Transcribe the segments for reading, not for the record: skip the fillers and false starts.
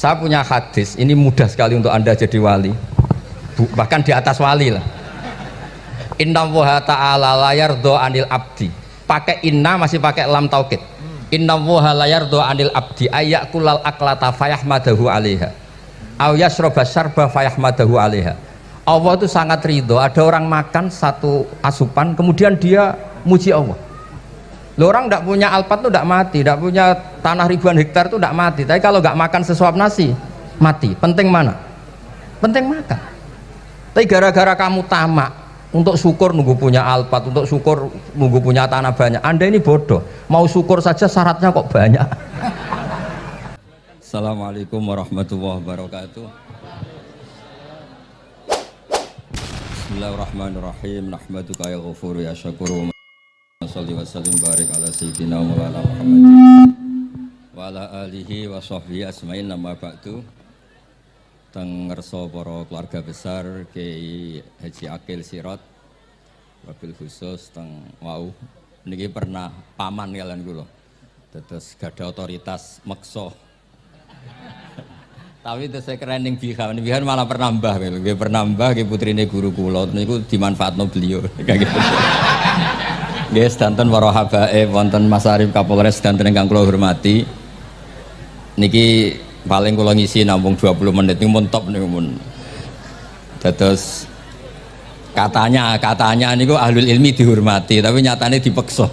Saya punya hadis, ini mudah sekali untuk Anda jadi wali, bahkan di atas wali lah. Inna woha ta'ala layar do anil abdi, pakai inna masih pakai lam taukid. Inna woha layar do anil abdi ayakulal aklata fayahmadahu alaiha aw yasroba syarba fayahmadahu alaiha. Allah itu sangat ridho ada orang makan satu asupan kemudian dia muji Allah. Loh, orang tidak punya alpat itu tidak mati, tidak punya tanah ribuan hektar itu tidak mati, tapi kalau nggak makan sesuap nasi mati. Penting mana? Penting makan. Tapi gara-gara kamu tamak untuk syukur nunggu punya alpat, untuk syukur nunggu punya tanah banyak, Anda ini bodoh, mau syukur saja syaratnya kok banyak. Assalamualaikum warahmatullahi wabarakatuh. Bismillahirrahmanirrahim. Nahmaduka ya ghafuru ya syakuru. Shalli wa sallim barik ala sayyidina Maulana Muhammad wa ala alihi wa sahbihi asma'in. Nama ba'du. Teng ngerso para keluarga besar Kiai Haji Akil Sirot wabil khusus teng wau niki pernah paman kalian kula dados gadah otoritas meksa. Tapi itu saya keren yang bihan malah pernah mbah, pernah mbah putrine guru kula niku dimanfaatno beliau kayak gitu. Nggih, sedanten para habaib wonten Mas Arif Kapolres sedanten ingkang kula hormati. Niki paling kula ngisi nampung 20 menit niku mun top niku mun. Dados katanya niku ahlul ilmi dihormati, tapi nyatane dipeksa.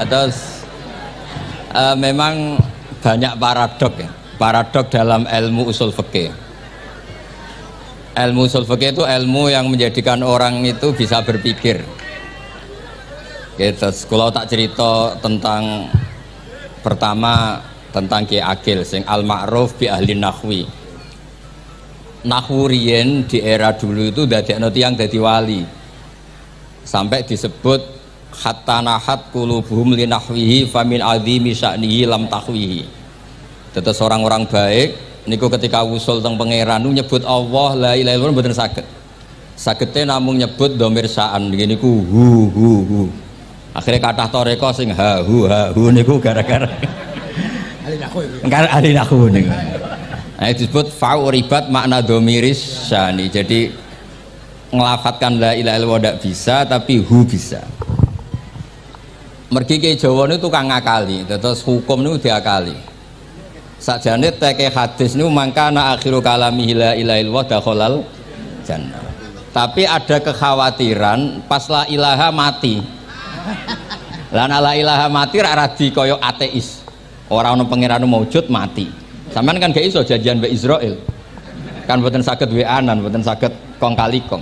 Terus memang banyak paradok ya. Paradok dalam ilmu usul fikih. Ilmu usul fikih itu ilmu yang menjadikan orang itu bisa berpikir. Gitu. Kalau tak cerita tentang pertama tentang Kiai Akil sing al-ma'ruf bi ahli nahwi. Nahwu riyen di era dulu itu dadekno tiyang dadi wali. Sampai disebut hatta nahat qulubuhum li nahwihi famin azimi sya'nihi lam tahwihi. Terus orang-orang baik niku ketika wusul teng pangeran nyebut Allah la ilaha illallah mboten saged. Sagete namung nyebut dhamir sa'an niku hu. Akhirnya kathah toreko sing ha hu niku gara-gara ahli nahwu niku. Nah, disebut fa'uribat makna dhamiris sya'ni. Jadi ngelafatkan la ilaha illallah ndak bisa tapi hu bisa. Mergi ke Jawa itu tukang ngakali, terus hukum itu diakali. Sakjane teke hadis niku mangkana akhiru kalamihi la ilaha illallah dakhalal jannah. Tapi ada kekhawatiran pas la ilaha mati. Lan la ilaha mati ra radi kaya ateis. Ora ono pangeran maujud mati. Sampeyan kan gak iso janjian mbek Israil. Kan mboten saged weanan, mboten saged kong kali kong.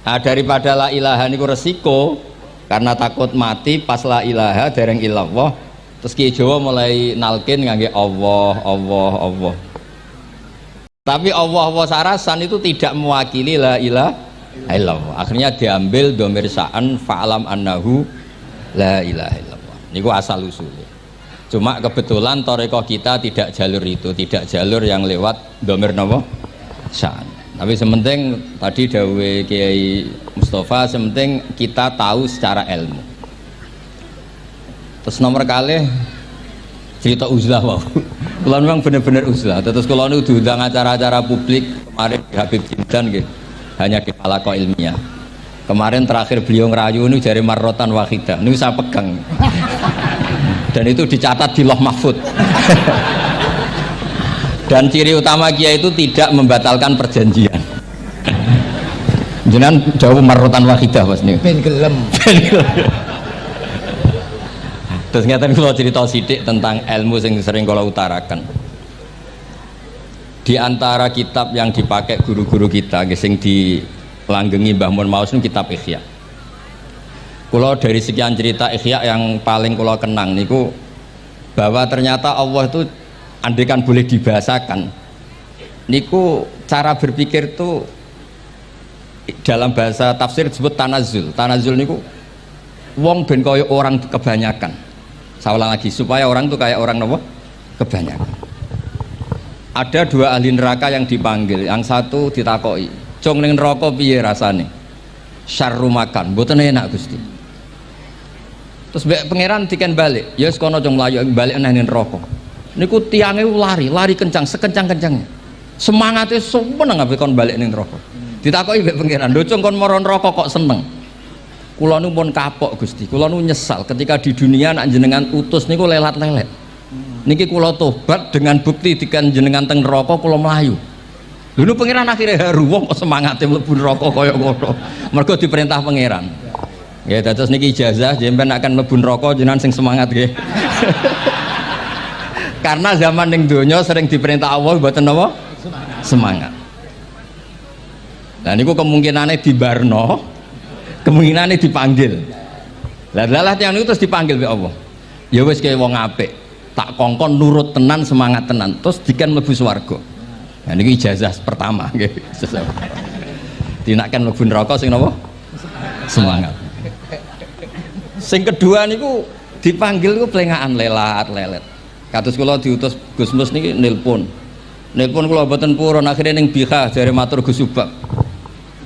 Nah, daripada la ilaha niku resiko karena takut mati pas la ilaha dereng illallah. Terus Kiai Jawa mulai nalkin ngangge Allah. Tapi Allah sarasan itu tidak mewakili la ilaha illallah. Akhirnya diambil dhamir sa'an fa'alam annahu la ilaha illallah. Niku asal usulnya. Cuma kebetulan thariqah kita tidak jalur itu, tidak jalur yang lewat dhamir napa? Sa'an. Tapi sementing tadi dawuh Kiai Mustafa, sementing kita tahu secara ilmu. Terus nomor kali cerita uzlah wow. Kalau memang benar-benar uzlah. Terus kalau nu diundang acara-acara publik kemarin Habib Jindan gitu, hanya di halaqah ilmiah. Kemarin terakhir beliau ngerayu ini jari marrotan wahidah. Ini saya pegang. Dan itu dicatat di Loh Mahfud. Dan ciri utama Kiai itu tidak membatalkan perjanjian. Jenengan jauh marrotan wahidah Mas nih. Ben gelem. Terus ngeten kula cerita sithik tentang ilmu yang sering kula utarakan. Di antara kitab yang dipakai guru-guru kita sing dilanggengi Mbah Mun Maus niku kitab Ihya. Kula dari sekian cerita Ihya yang paling kula kenang niku bahwa ternyata Allah itu andaikan boleh dibahasakan niku cara berpikir tuh dalam bahasa tafsir disebut tanazul niku wong ben kaya orang kebanyakan. Saya ulang lagi supaya orang tuh kayak orang nopo kebanyakan. Ada dua ahli neraka yang dipanggil, yang satu ditakoi cung ning neraka piye rasane? Syarru makan, mboten enak Gusti. Terus pangeran diken balik, ya wis kono aja mlayu balik nang neraka. Niku tiange lari kencang, sekencang-kencangnya. Semangate seneng ambek kon balik ning neraka. Ditakoki mbek pangeran, "Lho cung kon mara neraka kok seneng?" Kula nu pun kapok Gusti, kula nu nyesal ketika di dunia nak jenengan utus niku lelat-lelet. Niki kula tobat dengan bukti dikan jenengan teng neraka kula mlayu. Lho nu pangeran akhirnya haru wong kok semangate mlebu neraka kaya ngono. Mergo diperintah pangeran. Ya dados niki ijazah jenengan akan mlebu neraka jenengan sing semangat nggih. Karena zaman ning donya sering diperintah Allah mboten napa? Semangat. Nah niku kemungkinane dibarno, kemungkinane dipanggil. Lah yang niku terus dipanggil oleh Allah. Ya wis kaya wong apik, tak kongkon nurut tenan, semangat tenan, terus diken mlebu swarga. Nah niki ijazah pertama nggih. Dinaken mlebu neraka sing napa? Semangat. Sing kedua niku dipanggil niku plengakan lelat-lelet. Kados kula diutus Gus Mus niki nelpon kula mboten purun akhirnya ning Bika jare matur Gus Subak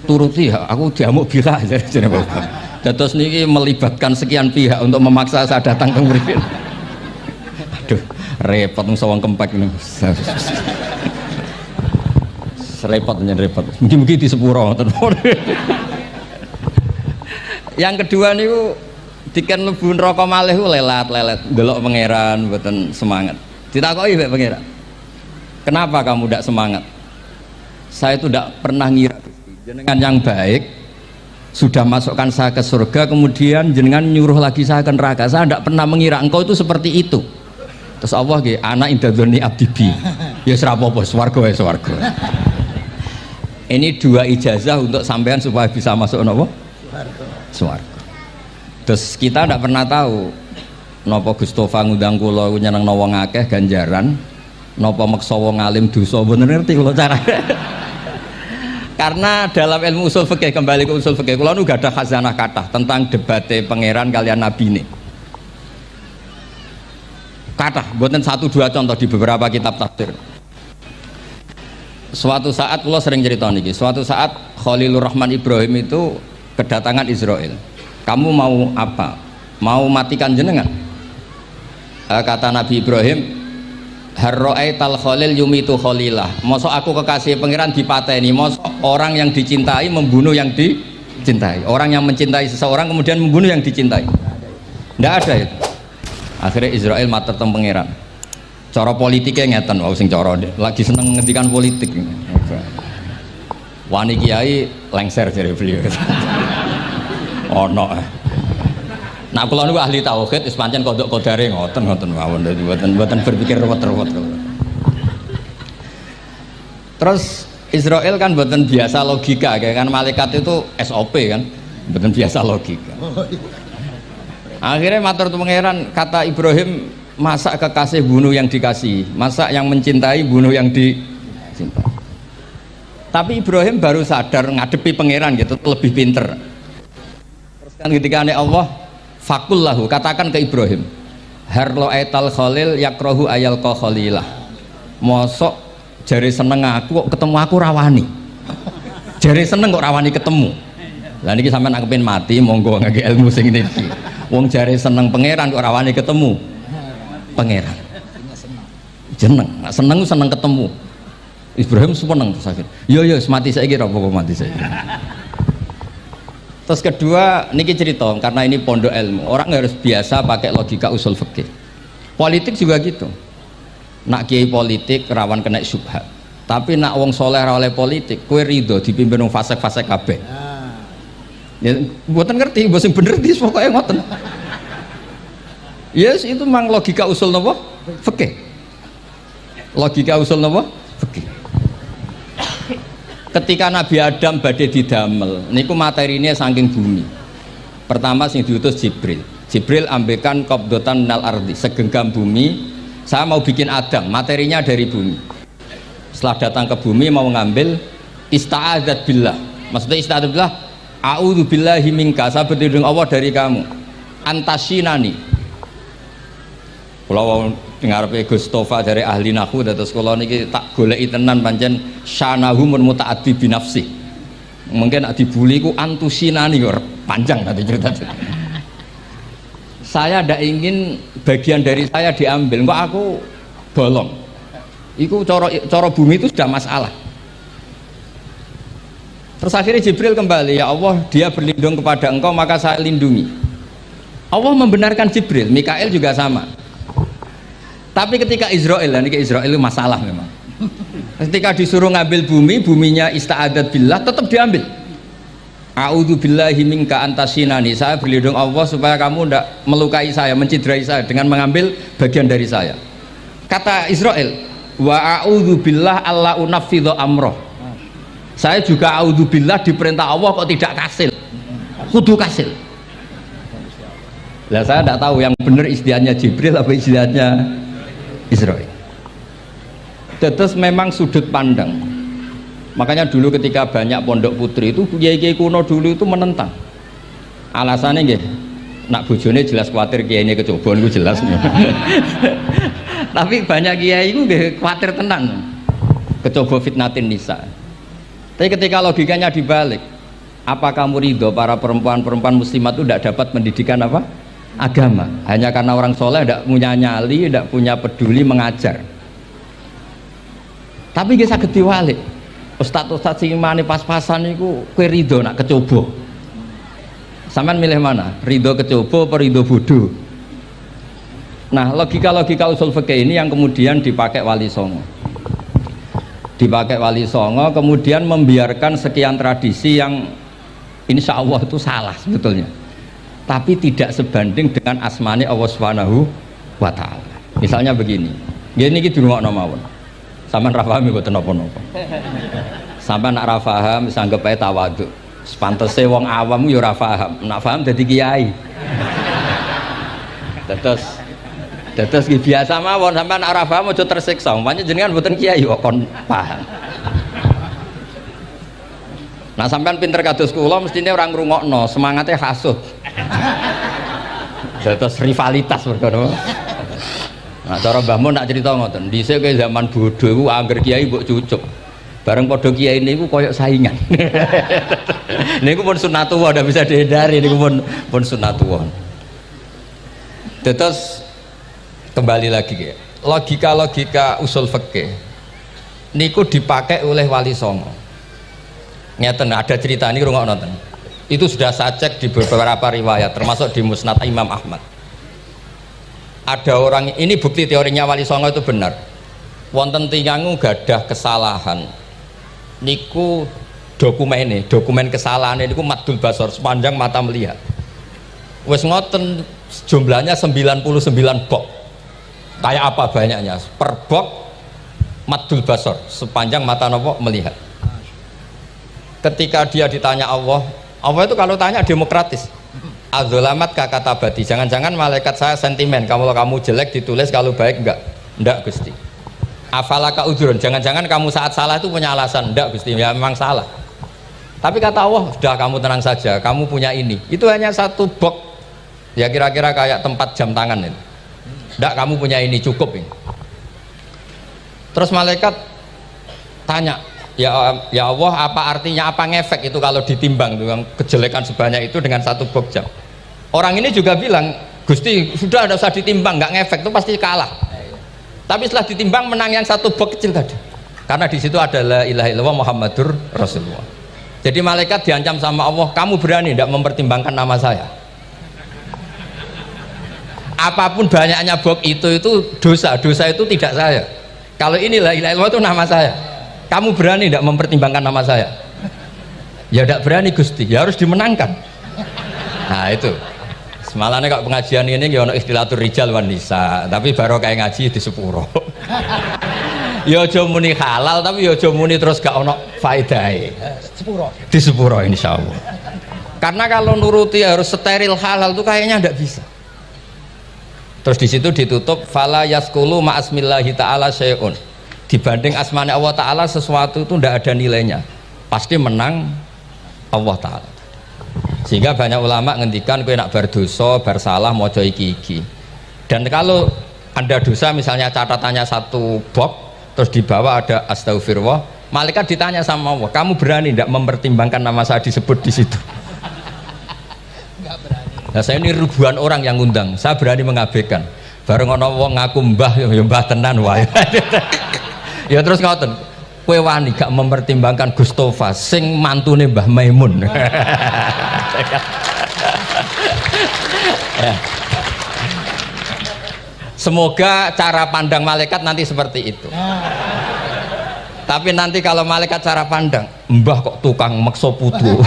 turuti ya aku diamuk Bika jare Bapak. Dados niki melibatkan sekian pihak untuk memaksa saya datang ke mriki. Aduh repot wong sawang kempek niku. Repot nyen repot. Mugi-mugi di sepuro ngoten. Yang kedua niku diken mlebu neraka malih ku lelat-lelet ndelok pangeran mboten semangat. Ditakoki mbek pangeran. Kenapa kamu tidak semangat? Saya itu tidak pernah ngira jenengan yang baik sudah masukkan saya ke surga kemudian jenengan nyuruh lagi saya ke neraka. Saya tidak pernah mengira engkau itu seperti itu. Terus Allah nggih ana indadzoni abdibi. Ya ora apa-apa swarga wae swarga. Ini dua ijazah untuk sampean supaya bisa masuk napa? Swarga. Terus kita tidak pernah tahu napa Gustofa ngundang kula nyenengno wong akeh ganjaran napa meksa wong alim dosa bener ngerti kula carane. Karena dalam ilmu usul fikih, kembali ke usul fikih kula nu gadah khazanah kathah tentang debate pangeran kalian nabi ini. Kathah mboten satu dua contoh di beberapa kitab tafsir. Suatu saat kula sering cerita niki, suatu saat Khalilur Rahman Ibrahim itu kedatangan Israel. Kamu mau apa? Mau matikan jenengan? Kata Nabi Ibrahim, harro'aital khalil yumitu khalilah. Mosok aku kekasih pangeran dipateni, mosok orang yang dicintai membunuh yang dicintai, orang yang mencintai seseorang kemudian membunuh yang dicintai. Tidak ada itu. Akhirnya Israel matur teng pangeran. Cara politiknya ngeten, wau sing cara lagi seneng ngendikan politik. Wani kiai lengser jare beliau. Ono. Nah kula niku ahli tauhid wis pancen kodok kodare ngoten mawon dadi mboten berpikir ruwet-ruwet. Terus Israel kan mboten biasa logika kan malaikat itu SOP kan mboten biasa logika. Akhirnya matur tu pangeran kata Ibrahim masa kekasih bunuh yang dikasih, masa yang mencintai bunuh yang dicintai. Tapi Ibrahim baru sadar ngadepi pangeran gitu lebih pinter. Kan ketika Allah fakullahu katakan ke Ibrahim harlo aital khalil yakrohu ayal ko khalilah mosok jari seneng aku kok ketemu aku rawani jari seneng kok rawani ketemu lah niki sampean angepin mati monggo ngake ilmu sing niki wong jari seneng pangeran kok rawani ketemu pangeran jeneng seneng ketemu Ibrahim seneng sakit yo mati saiki apa kok mati saiki. Terus kedua, niki cerita karena ini pondok ilmu, orang harus biasa pakai logika usul fikih. Politik juga gitu. Nak kiai politik rawan kena syubhat. Tapi nak wong soleh ra oleh politik, kue ridho dipimpin wong fasik-fasik kabeh. Ya, mboten ngerti, mbok sing bener iki pokoke ngoten. Yes, itu memang logika usul napa? Fikih. Logika usul napa? Fikih. Ketika Nabi Adam badhe didamel niku materinya saking bumi. Pertama sing diutus Jibril ambekan qabdotan minal ardi, segenggam bumi saya mau bikin Adam, materinya dari bumi. Setelah datang ke bumi mau ngambil ista'adzat billah, maksudnya ista'adzat billah a'udzu billahi minka, saya berlindung Allah dari kamu antasinani. Kalau ngarepe Gustofa dari ahli nahwu dados kula niki tak goleki tenan pancen syanahu mun mutaaddi bi nafsi. Mungkin dibuli ku antusinani kok panjang nanti cerita. saya tidak ingin bagian dari saya diambil, kok aku bolong. Itu coro bumi itu sudah masalah. Terus akhirnya Jibril kembali, ya Allah, dia berlindung kepada engkau maka saya lindungi. Allah membenarkan Jibril, Mikail juga sama. Tapi ketika Israel, ini Israel itu masalah memang. Ketika disuruh ngambil bumi, buminya ista'adat billah, tetap diambil. A'udzu billahi minka antasinani, saya berlindung Allah supaya kamu tidak melukai saya, mencidrai saya dengan mengambil bagian dari saya. Kata Israel, wa a'udzu billah alla unaffidhu amroh, saya juga a'udzubillah diperintah Allah kok tidak kasil, kudu kasil. Lah saya tidak tahu yang benar istilahnya Jibril apa istilahnya Israel. Terus memang sudut pandang. Makanya dulu ketika banyak pondok putri itu kiai-kiai kuno dulu itu menentang. Alasannya nggih, nak bojone jelas khawatir kiai ini kecobaan itu jelas. Tapi banyak kiai itu nggih khawatir tenan. Kecoba fitnatin nisa. Tapi ketika logikanya dibalik, apa kamu ridho para perempuan-perempuan muslimat itu tidak dapat pendidikan apa? Agama. Hanya karena orang soleh tidak punya nyali, tidak punya peduli mengajar. Tapi kita saged diwalik. Ustadz sing imane pas-pasan itu kowe ridho nak kecoba. Sampean milih mana? Ridho kecoba apa ridho bodoh? Nah, logika-logika usul fikih ini yang kemudian dipakai Wali Songo. Dipakai Wali Songo kemudian membiarkan sekian tradisi yang insya Allah itu salah sebetulnya, tapi tidak sebanding dengan asmane Allah Subhanahu wa ta'ala. Misalnya begini, gini iki dirungokno mawon, sampean ra paham mboten napa-napa, sampean nak ra paham sanggep ae tawadhu, sepantese wong awam yo ora paham, nak paham dadi kiai. Terus biasa mawon, sampean nak ora paham aja tersiksa, umpamane jenengan mboten kiai kok kon paham. Nah sampean pinter kados kula mestine orang ngrungokno, semangatnya hasud. Terus rivalitas berkono. Nah cara Mbah Mun nak cerita ngoten, dhisik ke zaman bodoh iku angger kiai mbok cucuk. Bareng padha kiai niku koyok saingan. Niku pun sunatullah, ndak bisa dihindari, niku pun sunatullah. Terus kembali lagi ya, logika usul fikih niku dipakai oleh Wali Songo. Ngeten ada cerita ini rungok nonton. Itu sudah saya cek di beberapa riwayat termasuk di Musnad Imam Ahmad. Ada orang, ini bukti teorinya Wali Songo itu benar. Wonten tiyang gadah kesalahan. Niku dokumen kesalahan niku maddul basor, sepanjang mata melihat. Wes ngoten jumlahnya 99 bok. Kayak apa banyaknya? Per bok maddul basor, sepanjang mata nopo melihat. Ketika dia ditanya Allah itu kalau tanya demokratis. Adzolamat kakatabati, jangan-jangan malaikat saya sentimen, kalau kamu jelek ditulis, kalau baik enggak Gusti. Afalaka udhurun, jangan-jangan kamu saat salah itu punya alasan, enggak Gusti, ya memang salah. Tapi kata Allah, sudah kamu tenang saja, kamu punya ini. Itu hanya satu box, ya kira-kira kayak tempat jam tangan itu. Enggak, kamu punya ini, cukup ini. Terus malaikat tanya, ya Allah, apa artinya, apa ngefek itu kalau ditimbang dengan kejelekan sebanyak itu dengan satu box jam. Orang ini juga bilang, Gusti sudah ada usah ditimbang, nggak ngefek itu pasti kalah. Tapi setelah ditimbang menang yang satu box kecil tadi, karena di situ ada la ilaha illallah Muhammadur Rasulullah. Jadi malaikat diancam sama Allah, kamu berani tidak mempertimbangkan nama saya? Apapun banyaknya box itu dosa itu tidak saya. Kalau ini la ilaha illallah itu nama saya. Kamu berani tidak mempertimbangkan nama saya? Ya tidak berani Gusti, ya harus dimenangkan. Nah itu semalahnya kalau pengajian ini ya ono ikhtilatur rijal wan nisa, tapi baru kayak ngaji di sepuro. Ya aja muni halal, tapi ya aja muni terus gak ono faedahe. Di sepuro insyaallah. Karena kalau nuruti harus steril halal itu kayaknya tidak bisa. Terus di situ ditutup fala yaskulu ma'asmillahi ta'ala syai'un. Dibanding asmane Allah Ta'ala sesuatu itu tidak ada nilainya, pasti menang Allah Ta'ala. Sehingga banyak ulama ngendikan kowe nak berdosa, bersalah moco iki. Dan kalau Anda dosa misalnya catatannya satu box, terus di bawah ada astagfirullah, malaikat ditanya sama Allah, kamu berani tidak mempertimbangkan nama saya disebut di situ? Nggak berani. Nah, saya ini ribuan orang yang ngundang, saya berani mengabaikan. Bareng ana wong ngaku mbah ya mbah tenan wae. Ya terus ngoten. Kowe wani gak mempertimbangkan Gustofa sing mantune Mbah Maimun. Ya. Semoga cara pandang malaikat nanti seperti itu. Tapi nanti kalau malaikat cara pandang, mbah kok tukang makso putu.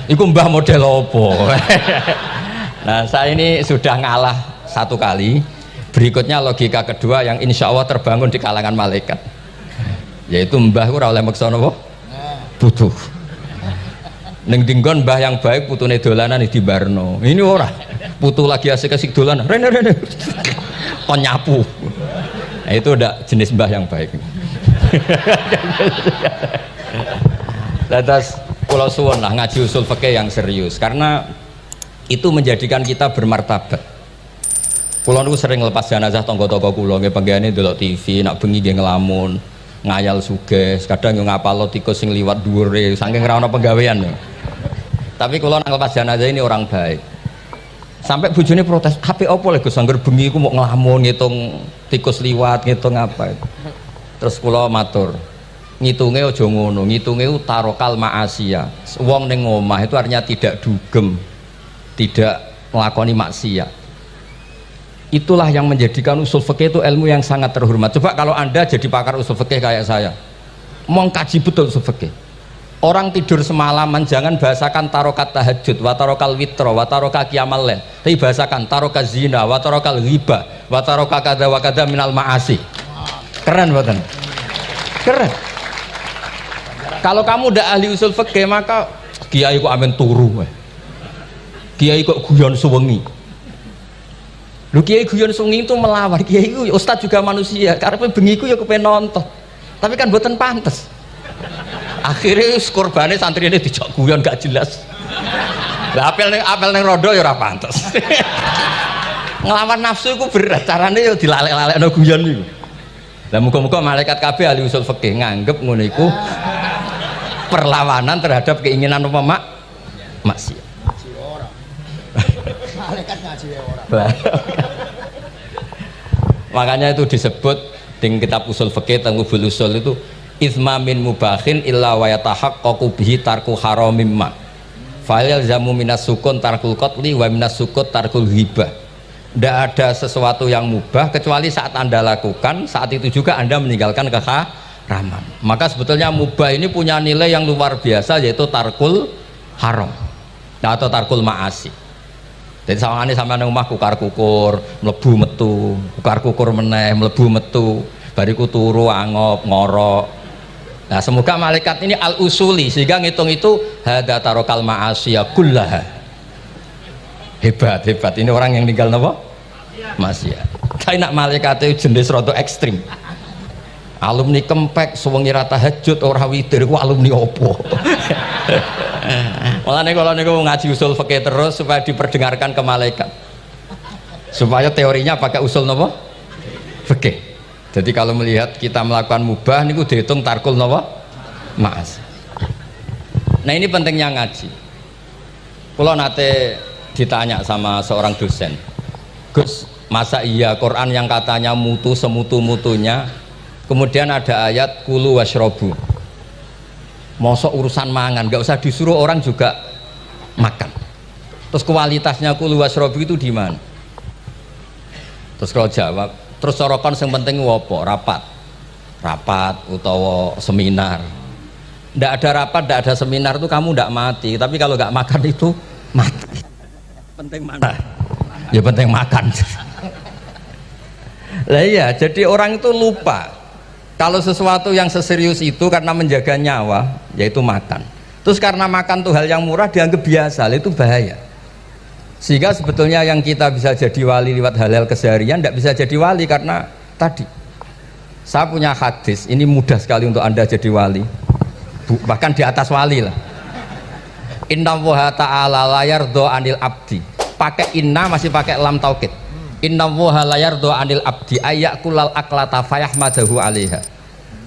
Itu mbah model opo. Nah, saya ini sudah ngalah satu kali. Berikutnya logika kedua yang insya Allah terbangun di kalangan malaikat, yaitu mbah ora oleh maksa napa putu. Ning dinggon mbah yang baik putune dolanan di barno. Ini ora. Putu lagi asik-asik dolanan. Rene. Kon nyapu. Nah, itu udah jenis mbah yang baik. Lantas kula suwun lah ngaji usul fikih yang serius karena itu menjadikan kita bermartabat. Kula niku sering lepas jenazah tangga-tangga kula nggih panggihane ndelok TV, nak bengi nggih ngelamun, ngayal suges, kadang yo ngapalo tikus sing liwat dhuwure saking ra ono penggawean. Tapi kula nang lepas jenazah ini orang baik. Sampai bojone protes, "Apik apa lho Gus angger bengi iku mau ngelamun ngitung tikus liwat, ngitung apa?" Terus kula matur, ngitunge aja ngono, ngitunge tarokal ma'asiya. Wong ning omah itu artinya tidak dugem, tidak melakoni maksiat. Itulah yang menjadikan usul fikih itu ilmu yang sangat terhormat. Coba kalau Anda jadi pakar usul fikih kayak saya, mau kaji betul usul fikih. Orang tidur semalaman jangan bahasakan tarokat tahajud, wa tarokal witro, wa taroka qiyamal lail. Tapi bahasakan taroka zina, wa tarokal ghibah, wa taroka kada wa kada minal ma'asi. Keren buatan? Keren. Kalau kamu udah ahli usul fikih maka kiai kok amen turu, kiai kok guyon suwengi. Lu kiai guyon sungi itu melawan kiai itu ustaz juga manusia karena bengiku ya kepen nonton tapi kan buatan pantas akhirnya korbannya santri ini dijak guyon gak jelas lah apel neng rodo ya ora pantas ngelawan nafsu itu berat caranya ya dilalek-lalek no guyon itu lah muka-muka malaikat kabeh ahli usul fikih nganggep ngono iku perlawanan terhadap keinginan umpama maksiat. Malaikat ngaji orang. Makanya itu disebut di kitab usul fikih Tanghubul Usul itu izma min mubahin illa wa yatahaqqaqu bihi tarku haramim ma. Fa yalzamu minas sukun tarkul qatli wa minas sukut tarkul ghibah. Tidak ada sesuatu yang mubah kecuali saat Anda lakukan, saat itu juga Anda meninggalkan keharaman. Maka sebetulnya mubah ini punya nilai yang luar biasa yaitu tarkul haram atau tarkul ma'asi. Jadi sama ini sampai rumah kukar kukur, melebu metu, kukar kukur meneh, melebu metu, bariku turu angop ngorok. Nah semoga malaikat ini al usuli sehingga ngitung itu hada tarokal ma'asiyah kullaha. Hebat ini orang yang tinggal napa? Maksiat. Kayak nak malaikat itu jenis rada ekstrim. Alumni kempek suwengi ra tahajud ora witir ku alumni opo? Malah kalau niku ngaji usul fikih terus supaya diperdengarkan ke malaikat, supaya teorinya pakai usul nopo fikih. Jadi kalau melihat kita melakukan mubah niku dihitung tarkul nopo maas. Nah ini pentingnya ngaji. Kalau nate ditanya sama seorang dosen, Gus masa iya Quran yang katanya mutu semutu-mutunya kemudian ada ayat kulu washrobu, mosok urusan mangan gak usah disuruh orang juga makan, terus kualitasnya kulu washrobu itu di mana? Terus kalau jawab terus sorokan yang penting wopo rapat utawa seminar. Ndak ada rapat, ndak ada seminar itu kamu ndak mati, tapi kalau nggak makan itu mati. Penting mana? Ya penting makan. Lah iya, jadi orang itu lupa kalau sesuatu yang seserius itu karena menjaga nyawa yaitu makan. Terus karena makan tuh hal yang murah dianggap biasa, itu bahaya. Sehingga sebetulnya yang kita bisa jadi wali lewat hal-hal keseharian tidak bisa jadi wali karena tadi. Saya punya hadis, ini mudah sekali untuk Anda jadi wali. Bahkan di atas wali lah. Inna woha ta'ala layar do anil abdi. Pakai inna masih pakai lam taukid. Inna woha layar do anil abdi ayak kulal aklata fayahmadahu alaiha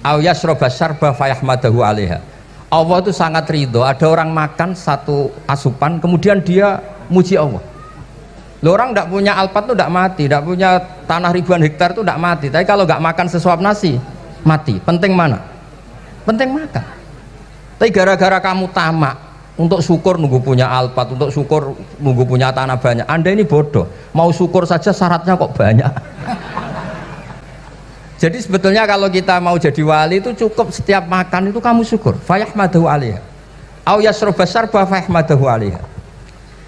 aw yasroba syarba fayahmadahu alaiha Allah itu sangat ridho. Ada orang makan satu asupan, kemudian dia muji Allah. Loh, orang tidak punya alpat itu tidak mati, tidak punya tanah ribuan hektar itu tidak mati. Tapi kalau nggak makan sesuap nasi, mati. Penting mana? Penting makan. Tapi gara-gara kamu tamak, untuk syukur nunggu punya alpat, untuk syukur nunggu punya tanah banyak. Anda ini bodoh. Mau syukur saja syaratnya kok banyak. Jadi sebetulnya kalau kita mau jadi wali itu cukup setiap makan itu kamu syukur. Fayahmadahu alaiha. Au yasroba sarba fayahmadahu alaiha.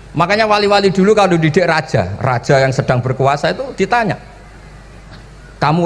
Makanya wali-wali dulu kalau didik raja yang sedang berkuasa itu ditanya, kamu